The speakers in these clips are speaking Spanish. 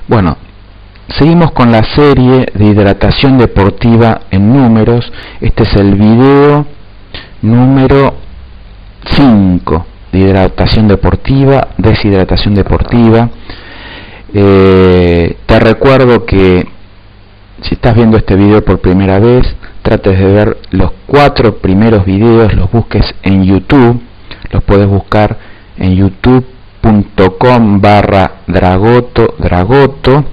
Bueno, seguimos con la serie de hidratación deportiva en números. Este es el video número 5 de hidratación deportiva, deshidratación deportiva. Te recuerdo que si estás viendo este video por primera vez, trates de ver los 4 primeros videos, los busques en YouTube. Los puedes buscar en youtube.com/dragoto.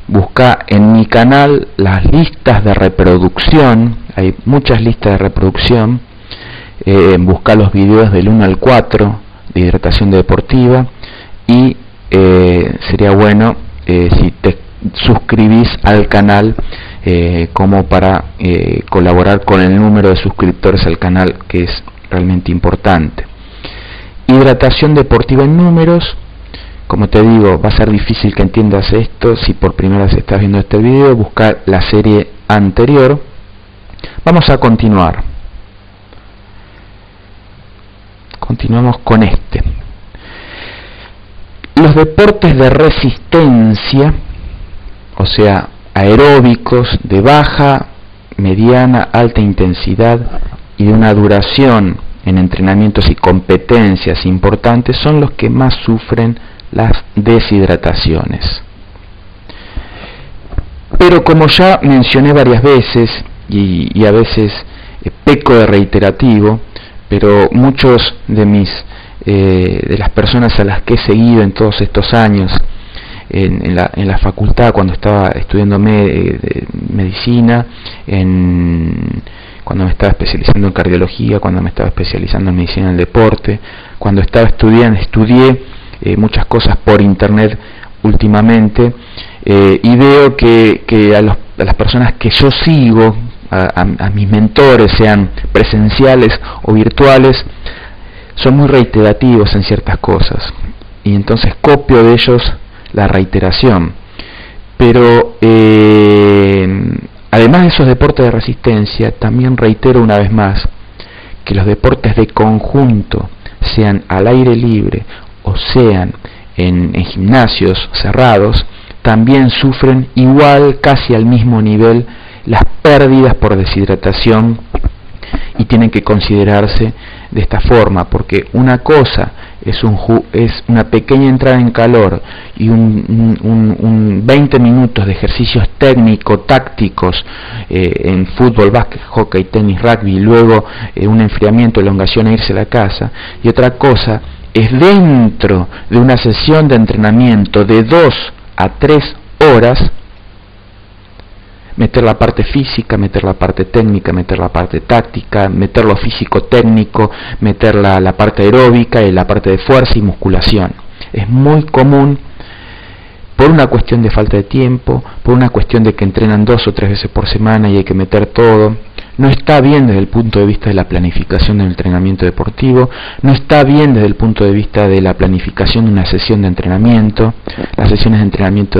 Busca en mi canal las listas de reproducción, hay muchas listas de reproducción. Busca los videos del 1 al 4 de hidratación deportiva y sería bueno si te suscribís al canal como para colaborar con el número de suscriptores al canal, que es realmente importante. Hidratación deportiva en números. Como te digo, va a ser difícil que entiendas esto si por primera vez estás viendo este video. Busca la serie anterior. Vamos a continuar. Continuamos con este. Los deportes de resistencia, o sea, aeróbicos de baja, mediana, alta intensidad y de una duración en entrenamientos y competencias importantes, son los que más sufren las deshidrataciones. Pero como ya mencioné varias veces, y a veces peco de reiterativo, pero muchos de las personas a las que he seguido en todos estos años en la facultad, cuando estaba estudiando medicina, cuando me estaba especializando en cardiología, cuando me estaba especializando en medicina del deporte, cuando estaba estudié muchas cosas por internet últimamente, y veo que a las personas que yo sigo, a mis mentores, sean presenciales o virtuales, son muy reiterativos en ciertas cosas, y entonces copio de ellos la reiteración. Pero además de esos deportes de resistencia, también reitero una vez más que los deportes de conjunto, sean al aire libre o sean en gimnasios cerrados, también sufren igual, casi al mismo nivel, las pérdidas por deshidratación, y tienen que considerarse de esta forma, porque una cosa es una pequeña entrada en calor y un 20 minutos de ejercicios técnico-tácticos en fútbol, básquet, hockey, tenis, rugby, y luego un enfriamiento, elongación e irse a la casa, y otra cosa es dentro de una sesión de entrenamiento de 2 a 3 horas, meter la parte física, meter la parte técnica, meter la parte táctica, meter lo físico-técnico, meter la parte aeróbica y la parte de fuerza y musculación. Es muy común, por una cuestión de falta de tiempo, por una cuestión de que entrenan 2 o 3 veces por semana y hay que meter todo. No está bien desde el punto de vista de la planificación del entrenamiento deportivo, no está bien desde el punto de vista de la planificación de una sesión de entrenamiento. Las sesiones de entrenamiento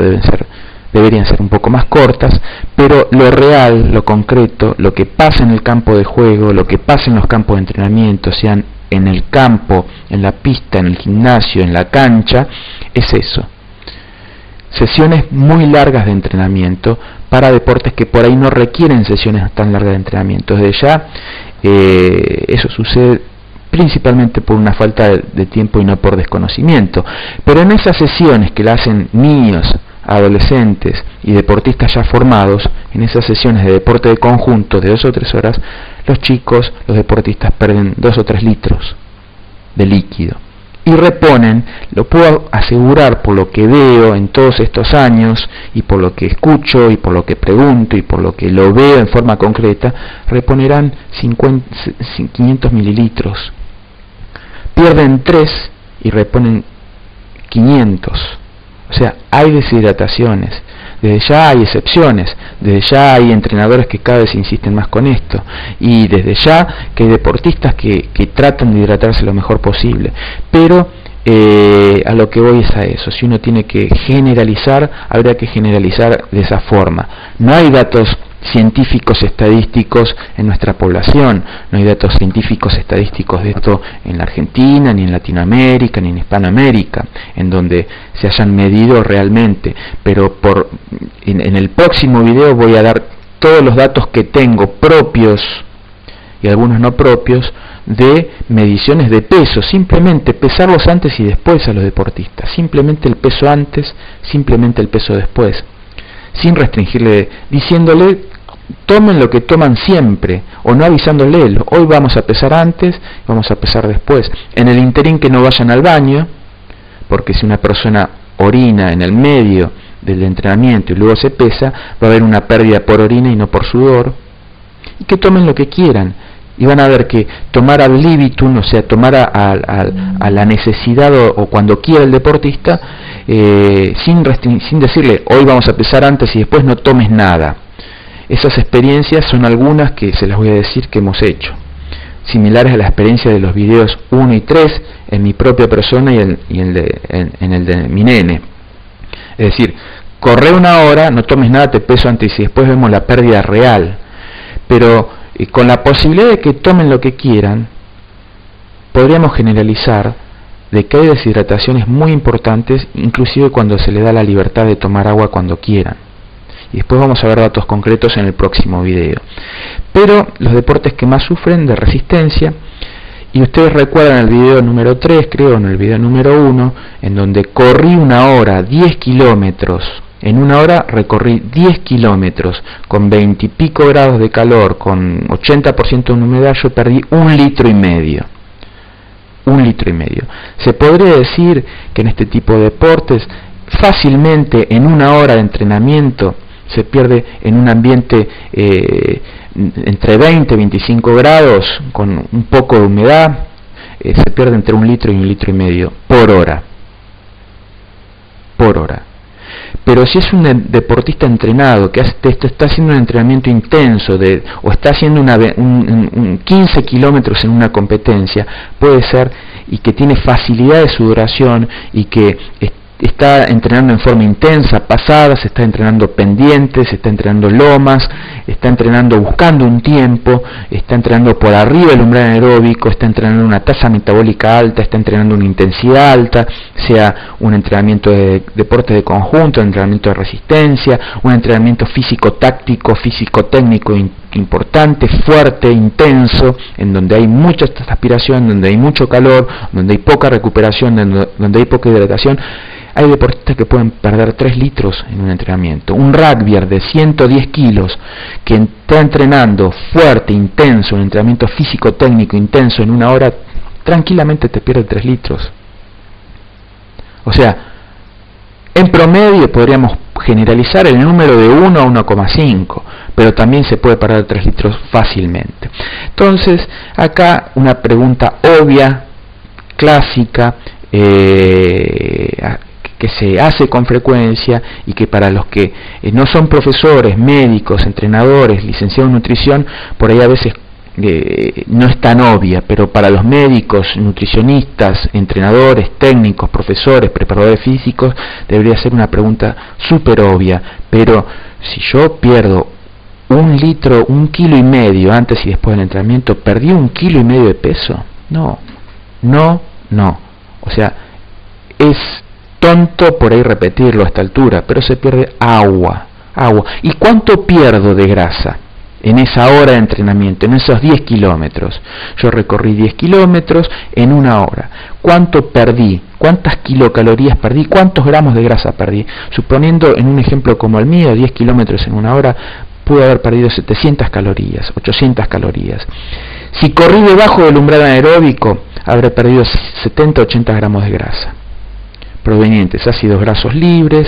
deberían ser un poco más cortas, pero lo real, lo concreto, lo que pasa en el campo de juego, lo que pasa en los campos de entrenamiento, sean en el campo, en la pista, en el gimnasio, en la cancha, es eso. Sesiones muy largas de entrenamiento para deportes que por ahí no requieren sesiones tan largas de entrenamiento. Desde ya, eso sucede principalmente por una falta de tiempo y no por desconocimiento. Pero en esas sesiones que la hacen niños, adolescentes y deportistas ya formados, en esas sesiones de deporte de conjunto de 2 o 3 horas, los chicos, los deportistas, pierden 2 o 3 litros de líquido y reponen, lo puedo asegurar por lo que veo en todos estos años y por lo que escucho y por lo que pregunto y por lo que lo veo en forma concreta, reponerán 500 mililitros, pierden 3 y reponen 500. O sea, hay deshidrataciones. Desde ya hay excepciones, desde ya hay entrenadores que cada vez insisten más con esto, y desde ya que hay deportistas que tratan de hidratarse lo mejor posible, pero a lo que voy es a eso. Si uno tiene que generalizar, habría que generalizar de esa forma. No hay datos científicos estadísticos en nuestra población, no hay datos científicos estadísticos de esto en la Argentina, ni en Latinoamérica, ni en Hispanoamérica, en donde se hayan medido realmente, pero en el próximo video voy a dar todos los datos que tengo propios y algunos no propios de mediciones de peso, simplemente pesarlos antes y después a los deportistas, simplemente el peso antes, simplemente el peso después, sin restringirle, diciéndole tomen lo que toman siempre, o no avisándole, hoy vamos a pesar antes, vamos a pesar después, en el interín que no vayan al baño, porque si una persona orina en el medio del entrenamiento y luego se pesa, va a haber una pérdida por orina y no por sudor, y que tomen lo que quieran, y van a ver que tomar ad libitum, o sea, tomar a la necesidad o cuando quiera el deportista, sin decirle, hoy vamos a pesar antes y después no tomes nada. Esas experiencias son algunas que se las voy a decir que hemos hecho, similares a la experiencia de los videos 1 y 3 en mi propia persona y en el de mi nene. Es decir, corre una hora, no tomes nada, te peso antes y después vemos la pérdida real, pero con la posibilidad de que tomen lo que quieran, podríamos generalizar de que hay deshidrataciones muy importantes, inclusive cuando se le da la libertad de tomar agua cuando quieran. Y después vamos a ver datos concretos en el próximo video. Pero los deportes que más sufren de resistencia, y ustedes recuerdan el video número 3, creo, en el video número 1, en donde corrí una hora, 10 kilómetros. En una hora recorrí 10 kilómetros, con 20 y pico grados de calor, con 80% de humedad, yo perdí 1,5 litros. 1,5 litros. Se podría decir que en este tipo de deportes, fácilmente en una hora de entrenamiento, se pierde en un ambiente entre 20 y 25 grados, con un poco de humedad, se pierde entre 1 litro y 1,5 litros por hora. Por hora. Pero si es un deportista entrenado, que está haciendo un entrenamiento intenso, o está haciendo 15 kilómetros en una competencia, puede ser, y que tiene facilidad de sudoración, y que está entrenando en forma intensa, pasada, se está entrenando pendientes, se está entrenando lomas, está entrenando buscando un tiempo, está entrenando por arriba del umbral aeróbico, está entrenando una tasa metabólica alta, está entrenando una intensidad alta, sea un entrenamiento de deporte de conjunto, un entrenamiento de resistencia, un entrenamiento físico-táctico, físico-técnico importante, fuerte, intenso, en donde hay mucha transpiración, donde hay mucho calor, donde hay poca recuperación, donde hay poca hidratación. Hay deportistas que pueden perder 3 litros en un entrenamiento. Un rugbyer de 110 kilos que está entrenando fuerte, intenso, un entrenamiento físico-técnico intenso en una hora, tranquilamente te pierde 3 litros. O sea, en promedio podríamos generalizar el número de 1 a 1,5, pero también se puede perder 3 litros fácilmente. Entonces, acá una pregunta obvia, clásica, que se hace con frecuencia y que para los que no son profesores, médicos, entrenadores, licenciados en nutrición, por ahí a veces no es tan obvia, pero para los médicos, nutricionistas, entrenadores, técnicos, profesores, preparadores físicos, debería ser una pregunta súper obvia. Pero si yo pierdo 1 litro, 1,5 kilos antes y después del entrenamiento, ¿perdí 1,5 kilos de peso? No. O sea, es tonto por ahí repetirlo a esta altura, pero se pierde agua. ¿Y cuánto pierdo de grasa en esa hora de entrenamiento, en esos 10 kilómetros? Yo recorrí 10 kilómetros en una hora. ¿Cuánto perdí? ¿Cuántas kilocalorías perdí? ¿Cuántos gramos de grasa perdí? Suponiendo en un ejemplo como el mío, 10 kilómetros en una hora, pude haber perdido 700 calorías, 800 calorías. Si corrí debajo del umbral anaeróbico, habré perdido 70-80 gramos de grasa, provenientes ácidos grasos libres,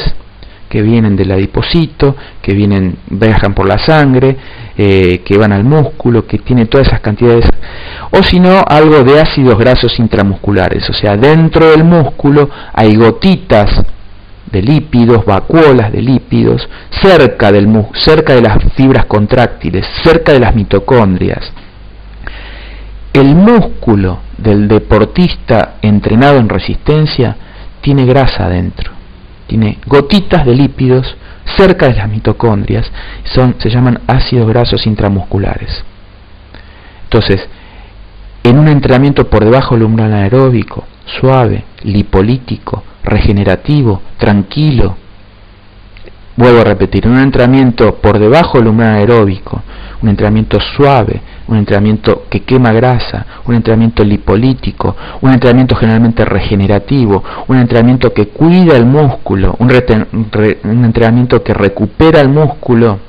que vienen del adipocito, que viajan por la sangre, que van al músculo, que tiene todas esas cantidades, o si no, algo de ácidos grasos intramusculares, o sea, dentro del músculo hay gotitas de lípidos, vacuolas de lípidos, cerca de las fibras contráctiles, cerca de las mitocondrias. El músculo del deportista entrenado en resistencia tiene grasa adentro, tiene gotitas de lípidos cerca de las mitocondrias, se llaman ácidos grasos intramusculares. Entonces, en un entrenamiento por debajo del umbral anaeróbico, suave, lipolítico, regenerativo, tranquilo, vuelvo a repetir, en un entrenamiento por debajo del umbral anaeróbico, un entrenamiento suave, un entrenamiento que quema grasa, un entrenamiento lipolítico, un entrenamiento generalmente regenerativo, un entrenamiento que cuida el músculo, un entrenamiento que recupera el músculo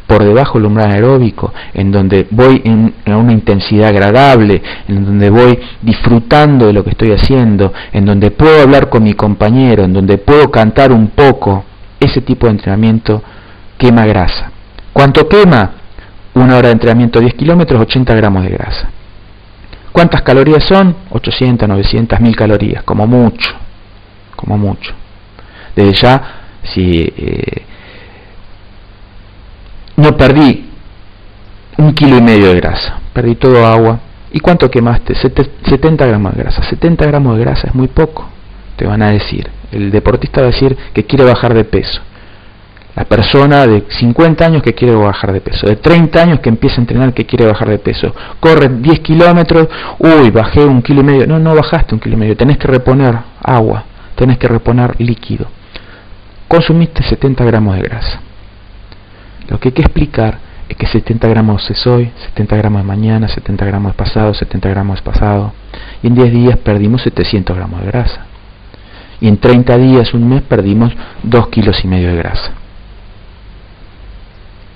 por debajo del umbral anaeróbico, en donde voy a una intensidad agradable, en donde voy disfrutando de lo que estoy haciendo, en donde puedo hablar con mi compañero, en donde puedo cantar un poco. Ese tipo de entrenamiento quema grasa. ¿Cuánto quema? 1 hora de entrenamiento, 10 kilómetros, 80 gramos de grasa. ¿Cuántas calorías son? 800, 900, 1000 calorías, como mucho. Como mucho. Desde ya, si no perdí 1,5 kilos de grasa, perdí todo agua. ¿Y cuánto quemaste? 70 gramos de grasa. 70 gramos de grasa es muy poco, te van a decir. El deportista va a decir que quiere bajar de peso. La persona de 50 años que quiere bajar de peso, de 30 años que empieza a entrenar que quiere bajar de peso, corre 10 kilómetros, uy, bajé 1,5 kilos. No bajaste 1,5 kilos, tenés que reponer agua, tenés que reponer líquido. Consumiste 70 gramos de grasa. Lo que hay que explicar es que 70 gramos es hoy, 70 gramos de mañana, 70 gramos es pasado, 70 gramos es pasado, y en 10 días perdimos 700 gramos de grasa. Y en 30 días, un mes, perdimos 2,5 kilos de grasa.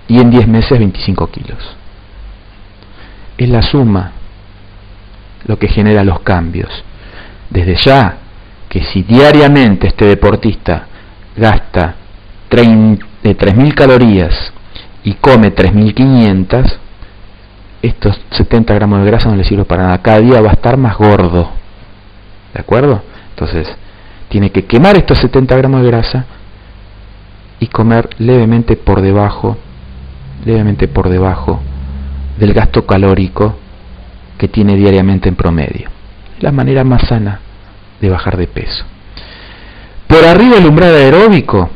Y en 10 meses 25 kilos. Es la suma lo que genera los cambios. Desde ya, que si diariamente este deportista gasta 3.000 calorías y come 3.500, estos 70 gramos de grasa no le sirven para nada. Cada día va a estar más gordo. ¿De acuerdo? Entonces, tiene que quemar estos 70 gramos de grasa y comer levemente por debajo del gasto calórico que tiene diariamente en promedio. Es la manera más sana de bajar de peso. Por arriba del umbral aeróbico,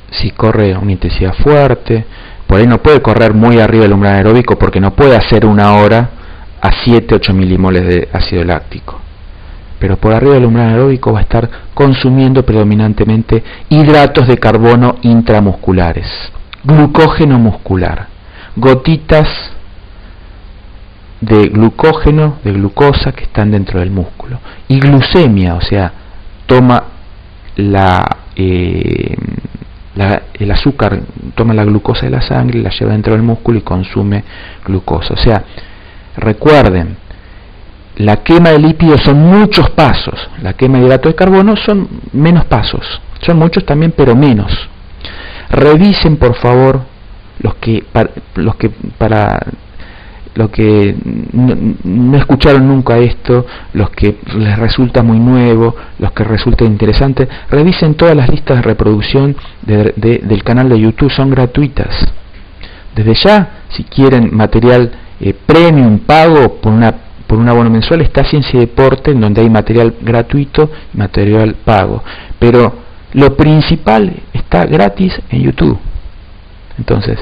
si corre a una intensidad fuerte, por ahí no puede correr muy arriba del umbral aeróbico porque no puede hacer 1 hora a 7-8 milimoles de ácido láctico. Pero por arriba del umbral aeróbico va a estar consumiendo predominantemente hidratos de carbono intramusculares, glucógeno muscular, gotitas de glucógeno, de glucosa que están dentro del músculo, y glucemia, o sea, toma el azúcar, toma la glucosa de la sangre, la lleva dentro del músculo y consume glucosa. O sea, recuerden, la quema de lípidos son muchos pasos, la quema de hidratos de carbono son menos pasos, son muchos también pero menos. Revisen por favor los que no escucharon nunca esto, los que les resulta muy nuevo, los que resulta interesante, revisen todas las listas de reproducción del canal de YouTube, son gratuitas. Desde ya, si quieren material premium pago por un abono mensual, está Ciencia y Deporte, en donde hay material gratuito y material pago, pero lo principal está gratis en YouTube. Entonces,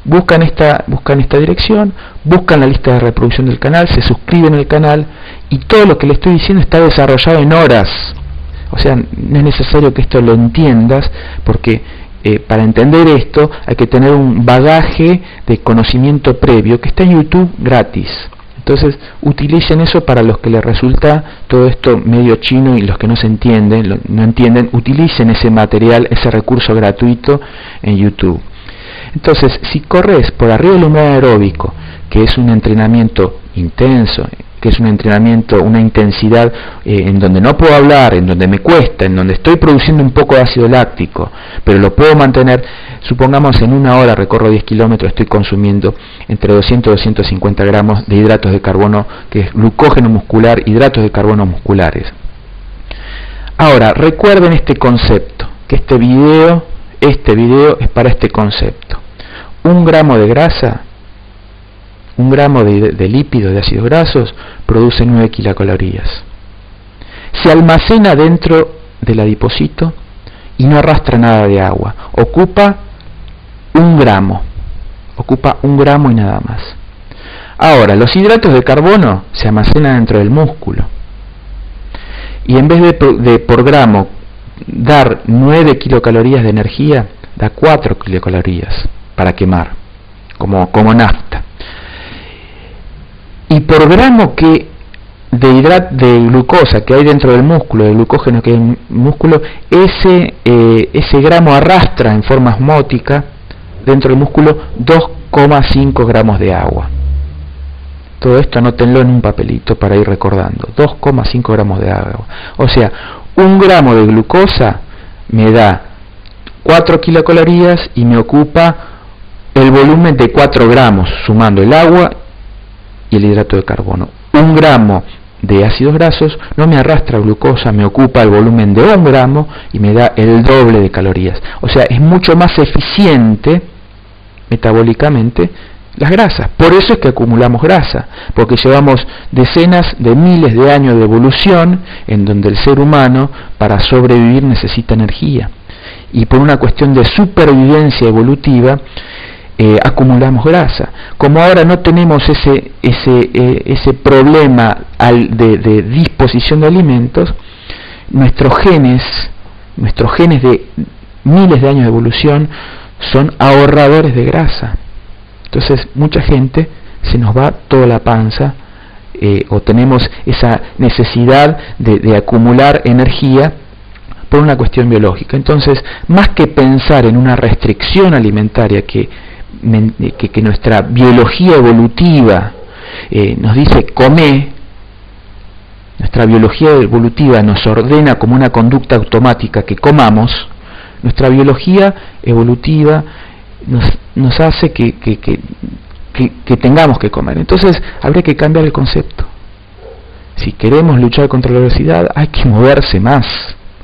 buscan esta dirección, buscan la lista de reproducción del canal, se suscriben al canal, y todo lo que le estoy diciendo está desarrollado en horas. O sea, no es necesario que esto lo entiendas, porque para entender esto hay que tener un bagaje de conocimiento previo que está en YouTube gratis. Entonces, utilicen eso para los que les resulta todo esto medio chino y los que no entienden, utilicen ese material, ese recurso gratuito en YouTube. Entonces, si corres por arriba del umbral aeróbico, que es un entrenamiento intenso, que es un entrenamiento, una intensidad en donde no puedo hablar, en donde me cuesta, en donde estoy produciendo un poco de ácido láctico, pero lo puedo mantener, supongamos en 1 hora recorro 10 kilómetros, estoy consumiendo entre 200 y 250 gramos de hidratos de carbono, que es glucógeno muscular, hidratos de carbono musculares. Ahora, recuerden este concepto, que este video es para este concepto. 1 gramo de grasa, 1 gramo de lípido, de ácidos grasos, produce 9 kilocalorías. Se almacena dentro del adipocito y no arrastra nada de agua. Ocupa 1 gramo. Ocupa 1 gramo y nada más. Ahora, los hidratos de carbono se almacenan dentro del músculo. Y en vez de por gramo dar 9 kilocalorías de energía, da 4 kilocalorías para quemar, como nafta. Y por gramo de glucosa que hay dentro del músculo, de glucógeno que hay en el músculo, ese gramo arrastra en forma osmótica dentro del músculo 2,5 gramos de agua. Todo esto anótenlo en un papelito para ir recordando. 2,5 gramos de agua. O sea, 1 gramo de glucosa me da 4 kilocalorías y me ocupa el volumen de 4 gramos, sumando el agua y el hidrato de carbono. 1 gramo de ácidos grasos no me arrastra glucosa, me ocupa el volumen de 1 gramo y me da el doble de calorías. O sea, es mucho más eficiente metabólicamente las grasas. Por eso es que acumulamos grasa, porque llevamos decenas de miles de años de evolución en donde el ser humano para sobrevivir necesita energía. Y por una cuestión de supervivencia evolutiva, acumulamos grasa. Como ahora no tenemos ese problema de disposición de alimentos, nuestros genes de miles de años de evolución son ahorradores de grasa. Entonces mucha gente se nos va toda la panza, o tenemos esa necesidad de acumular energía por una cuestión biológica. Entonces, más que pensar en una restricción alimentaria que nuestra biología evolutiva nos dice come, nuestra biología evolutiva nos ordena como una conducta automática que comamos, nuestra biología evolutiva nos hace que tengamos que comer. Entonces habría que cambiar el concepto. Si queremos luchar contra la obesidad hay que moverse más,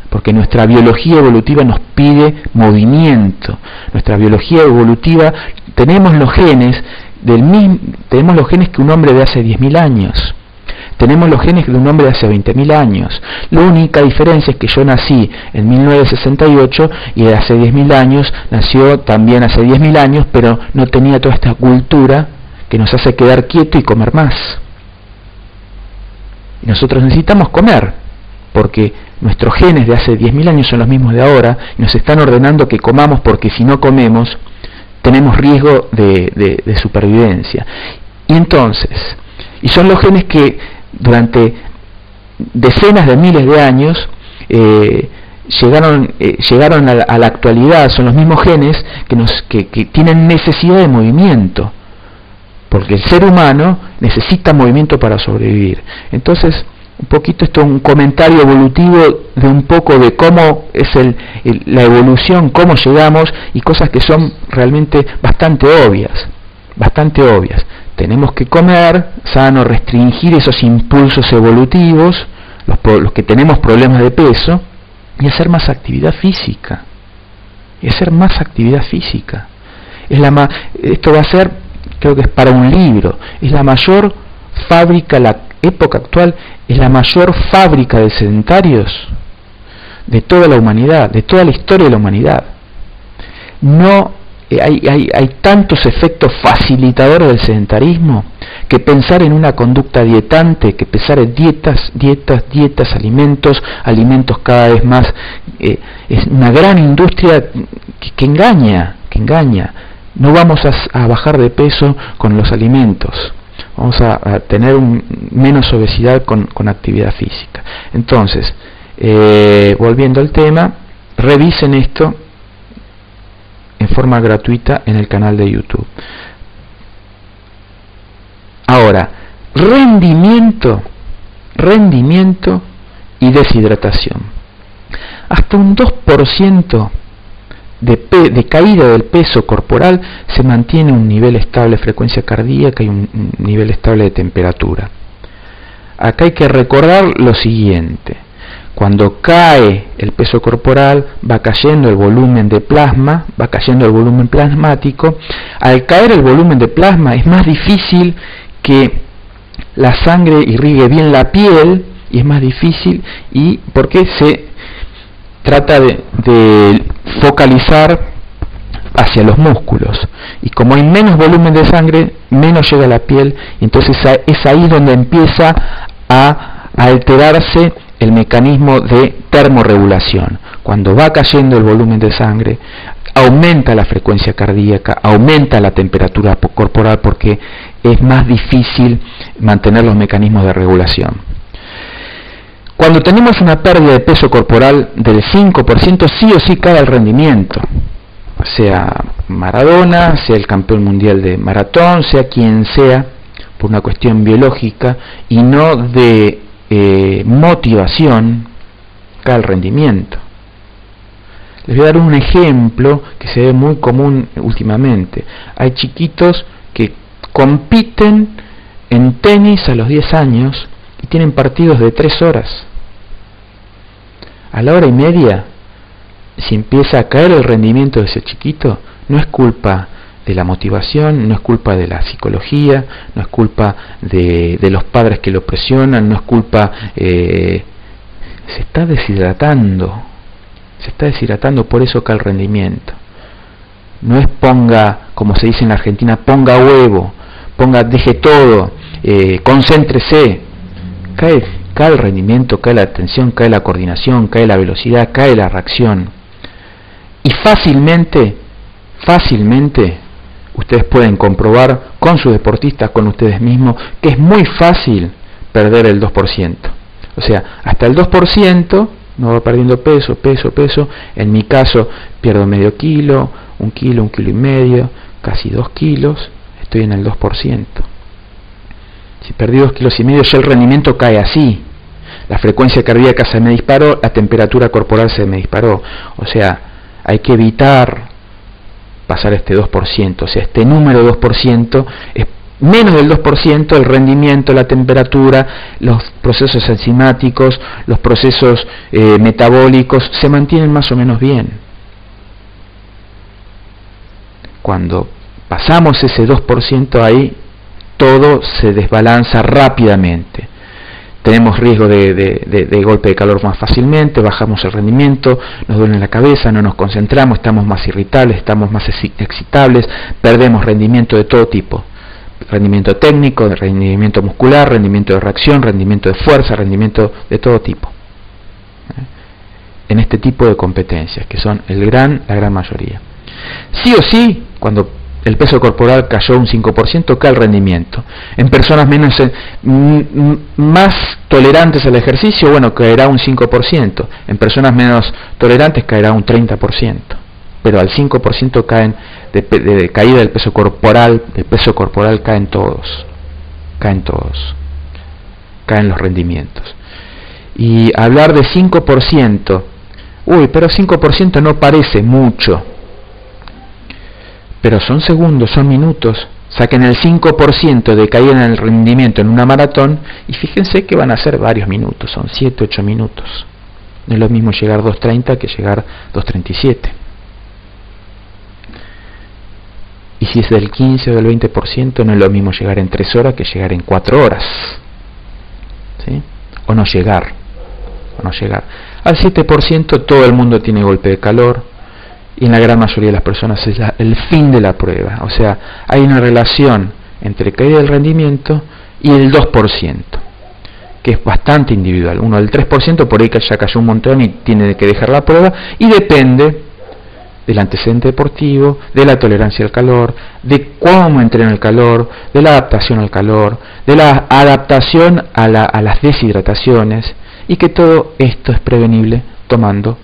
porque nuestra biología evolutiva nos pide movimiento. Nuestra biología evolutiva, tenemos los genes que un hombre de hace 10.000 años. Tenemos los genes de un hombre de hace 20.000 años. La única diferencia es que yo nací en 1968 y de hace 10.000 años nació también hace 10.000 años, pero no tenía toda esta cultura que nos hace quedar quieto y comer más. Y nosotros necesitamos comer, porque nuestros genes de hace 10.000 años son los mismos de ahora y nos están ordenando que comamos, porque si no comemos tenemos riesgo de supervivencia. Y entonces, son los genes que durante decenas de miles de años llegaron a la actualidad. Son los mismos genes que tienen necesidad de movimiento, porque el ser humano necesita movimiento para sobrevivir. Entonces, un poquito esto es un comentario evolutivo de un poco de cómo es la evolución, cómo llegamos, y cosas que son realmente bastante obvias. Tenemos que comer sano, restringir esos impulsos evolutivos, los que tenemos problemas de peso, y hacer más actividad física. Esto va a ser, creo que es para un libro, es la mayor fábrica, la época actual es la mayor fábrica de sedentarios de toda la humanidad, de toda la historia de la humanidad. Hay tantos efectos facilitadores del sedentarismo que pensar en una conducta dietante, que pensar en dietas, alimentos cada vez más, es una gran industria que engaña. No vamos a bajar de peso con los alimentos, vamos a tener menos obesidad con actividad física. Entonces, volviendo al tema, revisen esto en forma gratuita en el canal de YouTube. Ahora, rendimiento y deshidratación. Hasta un 2% de caída del peso corporal se mantiene un nivel estable de frecuencia cardíaca y un nivel estable de temperatura. Acá hay que recordar lo siguiente: cuando cae el peso corporal va cayendo el volumen de plasma, va cayendo el volumen plasmático. Al caer el volumen de plasma es más difícil que la sangre irrigue bien la piel, y es más difícil, y porque trata de focalizar hacia los músculos, y como hay menos volumen de sangre, menos llega a la piel, y entonces es ahí donde empieza a alterarse el mecanismo de termorregulación. Cuando va cayendo el volumen de sangre, aumenta la frecuencia cardíaca, aumenta la temperatura corporal, porque es más difícil mantener los mecanismos de regulación. Cuando tenemos una pérdida de peso corporal del 5%, sí o sí cae el rendimiento, sea Maradona, sea el campeón mundial de maratón, sea quien sea, por una cuestión biológica y no de motivación, cae el rendimiento. Les voy a dar un ejemplo que se ve muy común últimamente. Hay chiquitos que compiten en tenis a los 10 años y tienen partidos de 3 horas. A la hora y media, si empieza a caer el rendimiento de ese chiquito, no es culpa de la motivación, no es culpa de la psicología, no es culpa de los padres que lo presionan, no es culpa... se está deshidratando, por eso cae el rendimiento. No es ponga, como se dice en la Argentina, ponga huevo, deje todo, concéntrese. Cae el rendimiento, cae la atención, cae la coordinación, cae la velocidad, cae la reacción. Y fácilmente, ustedes pueden comprobar con sus deportistas, con ustedes mismos, que es muy fácil perder el 2%. O sea, hasta el 2% no va perdiendo peso. En mi caso, pierdo medio kilo, 1 kilo, 1,5 kilos, casi 2 kilos, estoy en el 2%. Si perdí 2,5 kilos, ya el rendimiento cae así. La frecuencia cardíaca se me disparó, la temperatura corporal se me disparó. O sea, hay que evitar pasar este 2%. O sea, este número 2% es menos del 2%, el rendimiento, la temperatura, los procesos enzimáticos, los procesos metabólicos se mantienen más o menos bien. Cuando pasamos ese 2% ahí, todo se desbalanza rápidamente. Tenemos riesgo de golpe de calor más fácilmente, bajamos el rendimiento, nos duele la cabeza, no nos concentramos, estamos más irritables, estamos más excitables, perdemos rendimiento de todo tipo. Rendimiento técnico, rendimiento muscular, rendimiento de reacción, rendimiento de fuerza, rendimiento de todo tipo. En este tipo de competencias, que son la gran mayoría. Sí o sí, cuando el peso corporal cayó un 5%, cae el rendimiento. En personas más tolerantes al ejercicio, bueno, caerá un 5%. En personas menos tolerantes caerá un 30%. Pero al 5% caen de caída del peso corporal, caen todos. Caen los rendimientos. Y hablar de 5%, pero 5% no parece mucho. Pero son segundos, son minutos. Saquen el 5% de caída en el rendimiento en una maratón y fíjense que van a ser varios minutos, son 7, 8 minutos. No es lo mismo llegar 2:30 que llegar 2:37. Y si es del 15 o del 20%, no es lo mismo llegar en 3 horas que llegar en 4 horas. ¿Sí? O no llegar. Al 7% todo el mundo tiene golpe de calor. Y en la gran mayoría de las personas es el fin de la prueba. O sea, hay una relación entre caída del rendimiento y el 2%, que es bastante individual. Uno del 3% por ahí que ya cayó un montón y tiene que dejar la prueba, y depende del antecedente deportivo, de la tolerancia al calor, de cómo entrena el calor, de la adaptación al calor, de la adaptación a las deshidrataciones, y que todo esto es prevenible tomando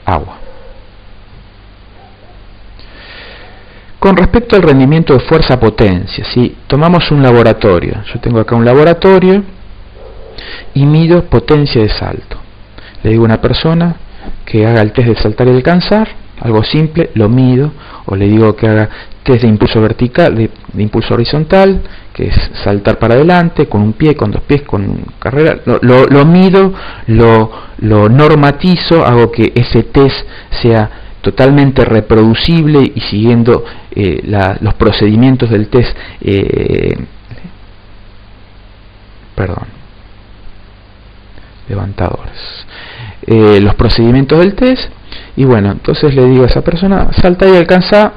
agua. Con respecto al rendimiento de fuerza-potencia, si tomamos un laboratorio, yo tengo acá un laboratorio y mido potencia de salto. Le digo a una persona que haga el test de saltar y alcanzar, algo simple, lo mido, o le digo que haga test de impulso vertical, de impulso horizontal, que es saltar para adelante, con un pie, con 2 pies, con carrera, lo mido, lo normatizo, hago que ese test sea totalmente reproducible y siguiendo los procedimientos del test levantadores. los procedimientos del test, y bueno, entonces le digo a esa persona, salta y alcanza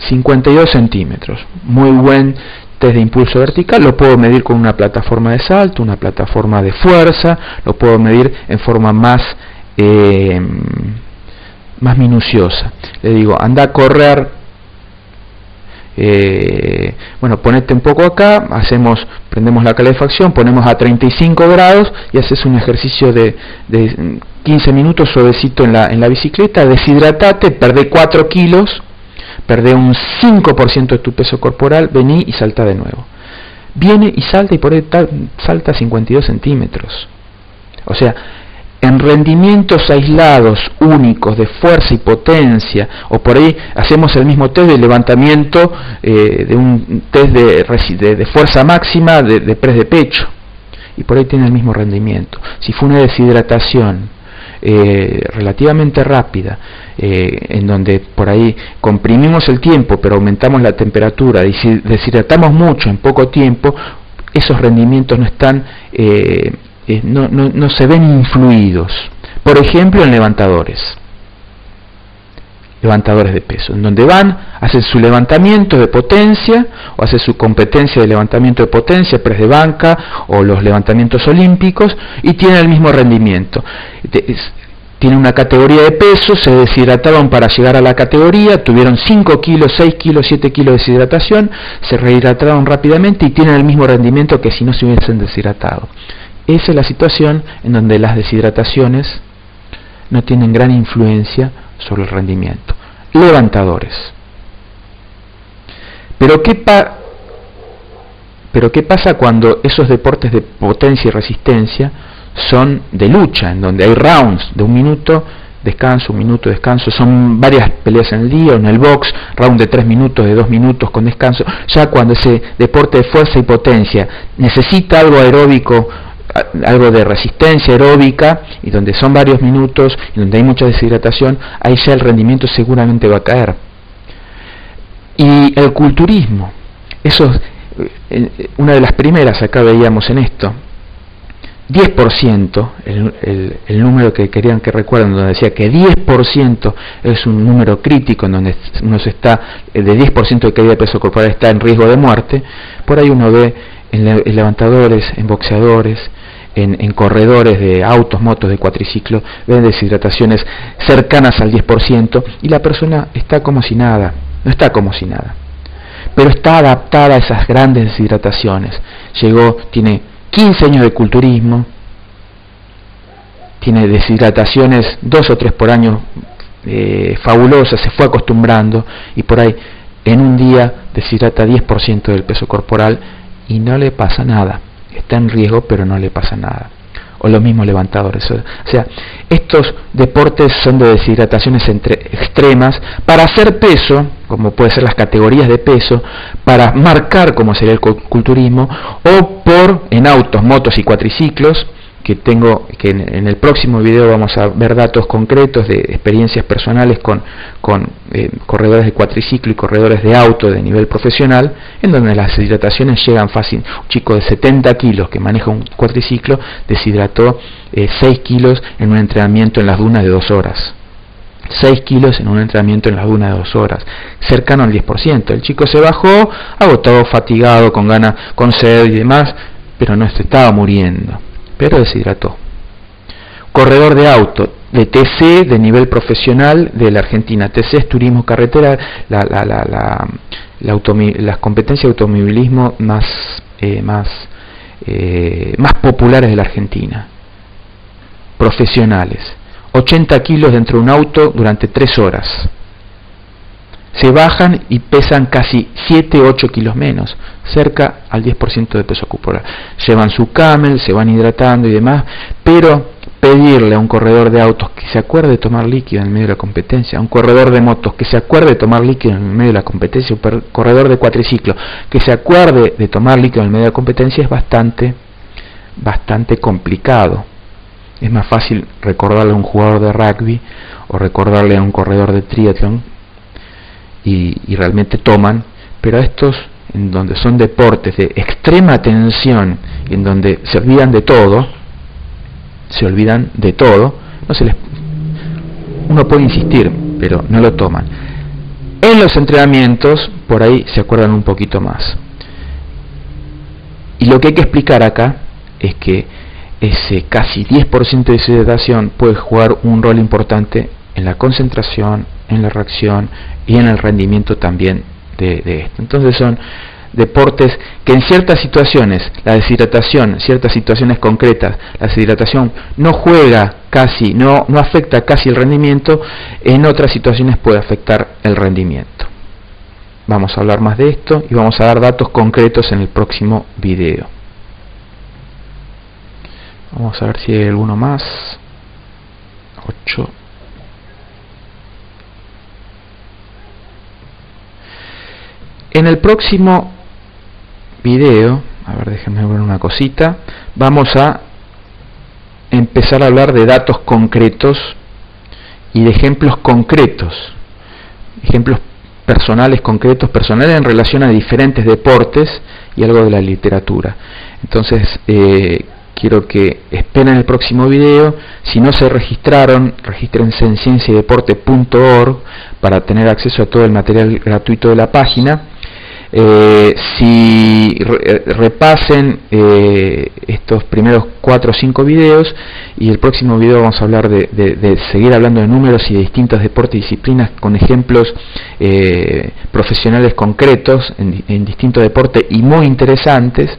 52 centímetros, muy buen test de impulso vertical, lo puedo medir con una plataforma de salto, una plataforma de fuerza, lo puedo medir en forma más minuciosa. Le digo, anda a correr, bueno, ponete un poco acá, prendemos la calefacción, ponemos a 35 grados y haces un ejercicio de 15 minutos suavecito en la bicicleta, deshidratate, perdé 4 kilos, perdé un 5% de tu peso corporal, vení y salta de nuevo. Viene y salta y por ahí salta 52 centímetros. O sea, en rendimientos aislados, únicos, de fuerza y potencia, o por ahí hacemos el mismo test de levantamiento, de un test de fuerza máxima de press de pecho, y por ahí tiene el mismo rendimiento. Si fue una deshidratación relativamente rápida, en donde por ahí comprimimos el tiempo pero aumentamos la temperatura, deshidratamos mucho en poco tiempo, esos rendimientos no están no se ven influidos. Por ejemplo, en levantadores de peso, en donde hacen su levantamiento de potencia, o hacen su competencia de levantamiento de potencia, press de banca, o los levantamientos olímpicos, y tienen el mismo rendimiento. Tienen una categoría de peso, se deshidrataron para llegar a la categoría, tuvieron 5 kilos, 6 kilos, 7 kilos de deshidratación, se rehidrataron rápidamente y tienen el mismo rendimiento que si no se hubiesen deshidratado. Esa es la situación en donde las deshidrataciones no tienen gran influencia sobre el rendimiento. Levantadores. Pero ¿qué pasa cuando esos deportes de potencia y resistencia son de lucha, en donde hay rounds de 1 minuto, descanso, 1 minuto, descanso, son varias peleas en el día, en el box, round de 3 minutos, de 2 minutos con descanso? Ya cuando ese deporte de fuerza y potencia necesita algo aeróbico, algo de resistencia aeróbica, y donde son varios minutos y donde hay mucha deshidratación, ahí ya el rendimiento seguramente va a caer. Y el culturismo, eso es una de las primeras, acá veíamos en esto, 10%, el número que querían que recuerden, donde decía que 10% es un número crítico, en donde uno de 10% de caída de peso corporal está en riesgo de muerte. Por ahí uno ve en levantadores, en boxeadores, en corredores de autos, motos, de cuatriciclo, ven deshidrataciones cercanas al 10%, y la persona está como si nada, no está como si nada, pero está adaptada a esas grandes deshidrataciones. Tiene 15 años de culturismo, tiene deshidrataciones 2 o 3 por año fabulosas, se fue acostumbrando, y por ahí en un día deshidrata 10% del peso corporal y no le pasa nada. Está en riesgo, pero no le pasa nada. O los mismos levantadores. O sea, estos deportes son de deshidrataciones extremas para hacer peso, como puede ser las categorías de peso, para marcar como sería el culturismo, o en autos, motos y cuatriciclos, que en el próximo video vamos a ver datos concretos de experiencias personales con corredores de cuatriciclo y corredores de auto de nivel profesional, en donde las deshidrataciones llegan fácil. Un chico de 70 kilos que maneja un cuatriciclo deshidrató 6 kilos en un entrenamiento en las dunas de 2 horas. 6 kilos en un entrenamiento en las dunas de 2 horas, cercano al 10%. El chico se bajó, agotado, fatigado, con ganas, con sed y demás, pero no se estaba muriendo, pero deshidrató. Corredor de auto, de TC, de nivel profesional de la Argentina. TC es turismo carretera, las competencias de automovilismo más populares de la Argentina. Profesionales. 80 kilos dentro de un auto durante 3 horas. Se bajan y pesan casi 7-8 kilos menos, cerca al 10% de peso corporal. Llevan su camel, se van hidratando y demás, pero pedirle a un corredor de autos que se acuerde de tomar líquido en el medio de la competencia, a un corredor de motos que se acuerde de tomar líquido en el medio de la competencia, un corredor de cuatriciclo que se acuerde de tomar líquido en el medio de la competencia, es bastante complicado. Es más fácil recordarle a un jugador de rugby o recordarle a un corredor de triatlón, y realmente toman, pero estos, en donde son deportes de extrema tensión, en donde se olvidan de todo, uno puede insistir, pero no lo toman. En los entrenamientos, por ahí se acuerdan un poquito más. Y lo que hay que explicar acá es que ese casi 10% de deshidratación puede jugar un rol importante en la concentración, en la reacción y en el rendimiento también de esto. Entonces son deportes que en ciertas situaciones, la deshidratación, ciertas situaciones concretas, la deshidratación no juega casi, no afecta casi el rendimiento, en otras situaciones puede afectar el rendimiento. Vamos a hablar más de esto y vamos a dar datos concretos en el próximo video. Vamos a ver si hay alguno más. 8. En el próximo video, a ver, déjenme ver una cosita, vamos a empezar a hablar de datos concretos y de ejemplos concretos, ejemplos personales, concretos, personales en relación a diferentes deportes y algo de la literatura. Entonces, quiero que esperen el próximo video. Si no se registraron, regístrense en cienciadeporte.org para tener acceso a todo el material gratuito de la página. Repasen estos primeros 4 o 5 videos, y el próximo video vamos a hablar de seguir hablando de números y de distintos deportes y disciplinas con ejemplos profesionales concretos en distintos deportes y muy interesantes.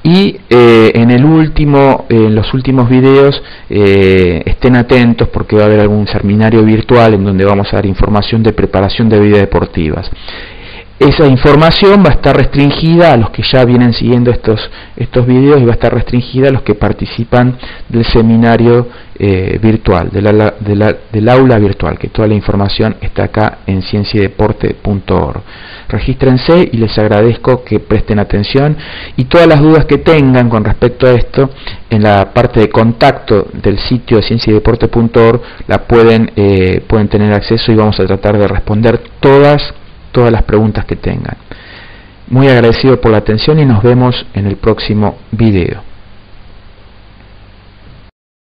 Y en los últimos videos estén atentos, porque va a haber algún seminario virtual en donde vamos a dar información de preparación de vida deportivas. Esa información va a estar restringida a los que ya vienen siguiendo estos videos, y va a estar restringida a los que participan del seminario virtual, del aula virtual, que toda la información está acá en cienciadeporte.org. Regístrense y les agradezco que presten atención, y todas las dudas que tengan con respecto a esto, en la parte de contacto del sitio de cienciadeporte.org la pueden tener acceso, y vamos a tratar de responder todas las preguntas que tengan. Muy agradecido por la atención y nos vemos en el próximo video.